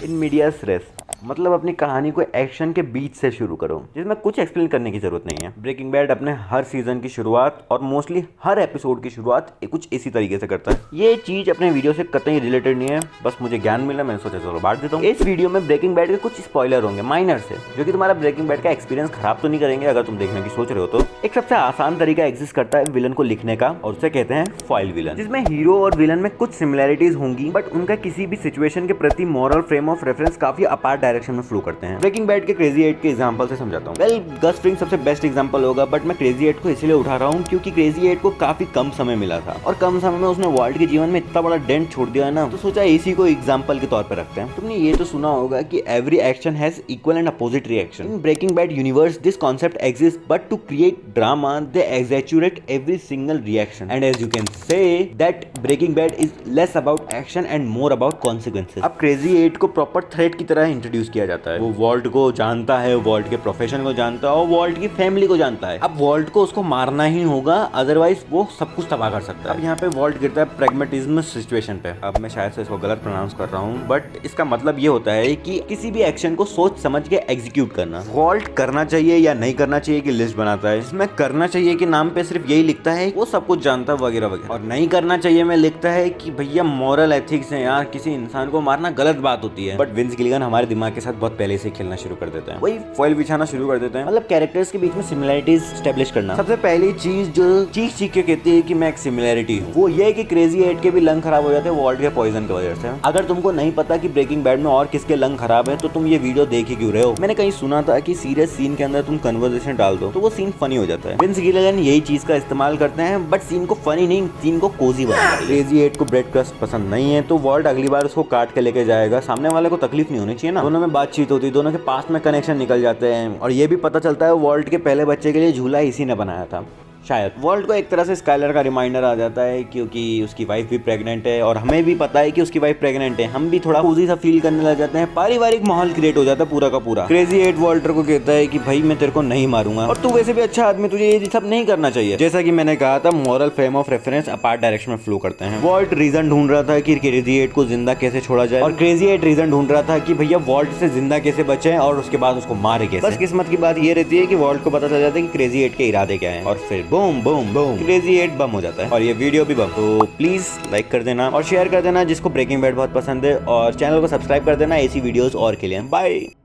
इन medias race, मतलब अपनी कहानी को एक्शन के बीच से शुरू करो, जिसमें कुछ एक्सप्लेन करने की जरूरत नहीं है। ब्रेकिंग बैड अपने हर सीजन की शुरुआत और मोस्टली हर एपिसोड की शुरुआत कुछ इसी तरीके से करता है। ये चीज अपने वीडियो से कतई रिलेटेड नहीं है, बस मुझे ज्ञान मिला, मैंने सोचा चलो बांट देता हूँ। इस वीडियो में ब्रेकिंग बैड के कुछ स्पॉइलर होंगे माइनर से, जो कि तुम्हारा ब्रेकिंग बैड का एक्सपीरियंस खराब तो नहीं करेंगे अगर तुम देखने की सोच रहे हो तो। एक सबसे आसान तरीका एग्जिस्ट करता है विलन को लिखने का, और उसे कहते हैं फॉइल विलन, जिसमें हीरो और विलन में कुछ सिमिलैरिटीज होंगी बट उनका किसी भी सिचुएशन के प्रति मॉरल फ्रेम ऑफ रेफरेंस काफी अपार्ट डायरेक्शन में फ्लो करते हैं। ब्रेकिंग बैड के क्रेजी 8 के एग्जांपल से समझाता हूँ। वेल, गस फ्रिंग सबसे बेस्ट एग्जांपल होगा, बट मैं क्रेजी 8 को इसलिए उठा रहा हूँ क्योंकि क्रेजी 8 को काफी कम समय मिला था और कम समय में उसने वर्ल्ड के जीवन में इतना बड़ा डेंट छोड़ दिया है ना, तो सोचा इसी को एग्जांपल के तौर पर रखते हैं। तुमने ये तो सुना होगा कि every action has equal and opposite reaction. In Breaking Bad universe this concept exist, but to create drama they exaggerate every single reaction, and as you can say that Breaking Bad is less about action and more about consequences. अब crazy 8 को proper threat की तरह introduce किया जाता है। वो vault को जानता है, वॉल्ट के प्रोफेशन को जानता है और वॉल्ट की फैमिली को जानता है। अब वॉल्ट को उसको मारना ही होगा, अदरवाइज वो सब कुछ तबाह कर सकता है। अब यहाँ पे वॉल्ट गिरता है प्रैग्मेटिज्म सिचुएशन पे। अब मैं शायद से इसको गलत प्रोनाउंस कर रहा हूँ, बट इसका मतलब ये होता है कि किसी भी एक्शन को सोच समझ के एग्जीक्यूट करना। वॉल्ट करना चाहिए या नहीं करना चाहिए की लिस्ट बनाता है, इसमें करना चाहिए के नाम पे सिर्फ यही लिखता है वो सब कुछ जानता है वगैरह वगैरह, और नहीं करना चाहिए में लिखता है कि भैया मॉरल एथिक्स है यार, किसी इंसान को मारना गलत बात होती है। बट विंस गिलिगन हमारे दिमाग के साथ बहुत पहले से खेलना शुरू कर देते हैं, वही फॉइल बिछाना शुरू कर देते हैं, मतलब कैरेक्टर्स के बीच में सिमिलैरिटीज स्टैब्लिश करना। सबसे पहली चीज जो चीख चीख के कहती है कि मैं एक सिमिलैरिटी हूँ, वो ये है कि क्रेजी 8 के भी लंग खराब हो जाते हैं वॉल्ट के पॉइजन की वजह से। अगर तुमको नहीं पता कि ब्रेकिंग बैड में और किसके लंग खराब है तो तुम ये वीडियो देख ही क्यों रहे हो। मैंने कहीं सुना था कि सीरियस सीन के अंदर तुम कन्वर्सेशन डाल दो तो वो सीन फनी हो जाता है। विंस गिलिगन यही चीज का इस्तेमाल करते हैं, बट सीन को फनी नहीं, सीन को कोजी बनाते हैं। क्रेजी 8 को ब्रेड क्रस्ट पसंद नहीं है तो वॉल्ट अगली बार उसको काट के लेके जाएगा, सामने वाले को तकलीफ नहीं होनी चाहिए ना। दोनों में बातचीत होती है, दोनों के पास में कनेक्शन निकल जाते हैं, और ये भी पता चलता है वॉल्ट के पहले बच्चे के लिए झूला इसी ने बनाया था। शायद वॉल्ट को एक तरह से स्काइलर का रिमाइंडर आ जाता है क्योंकि उसकी वाइफ भी प्रेग्नेंट है और हमें भी पता है कि उसकी वाइफ प्रेग्नेंट है। हम भी थोड़ा कोजी सा फील करने लग जाते हैं, पारिवारिक माहौल क्रिएट हो जाता है पूरा का पूरा। क्रेजी 8 वॉल्टर को कहता है कि भाई मैं तेरे को नहीं मारूंगा और तू वैसे भी अच्छा आदमी, तुझे ये सब नहीं करना चाहिए। जैसा कि मैंने कहा था, moral frame of reference apart direction में फ्लो करते हैं। वॉल्ट रीजन ढूंढ रहा था कि क्रेजी 8 को जिंदा कैसे छोड़ा जाए, और क्रेजी 8 रीजन ढूंढ रहा था कि भैया वॉल्ट से जिंदा कैसे बचे और उसके बाद उसको मारे कैसे। बस किस्मत की बात ये रहती है कि वॉल्ट को पता चल जाता है कि क्रेजी 8 के इरादे क्या हैं, और फिर बूम बूम बूम क्रेजी 8 बम हो जाता है और ये वीडियो भी बम। तो प्लीज लाइक कर देना और शेयर कर देना जिसको ब्रेकिंग बैड बहुत पसंद है, और चैनल को सब्सक्राइब कर देना ऐसी वीडियोस और के लिए। बाय।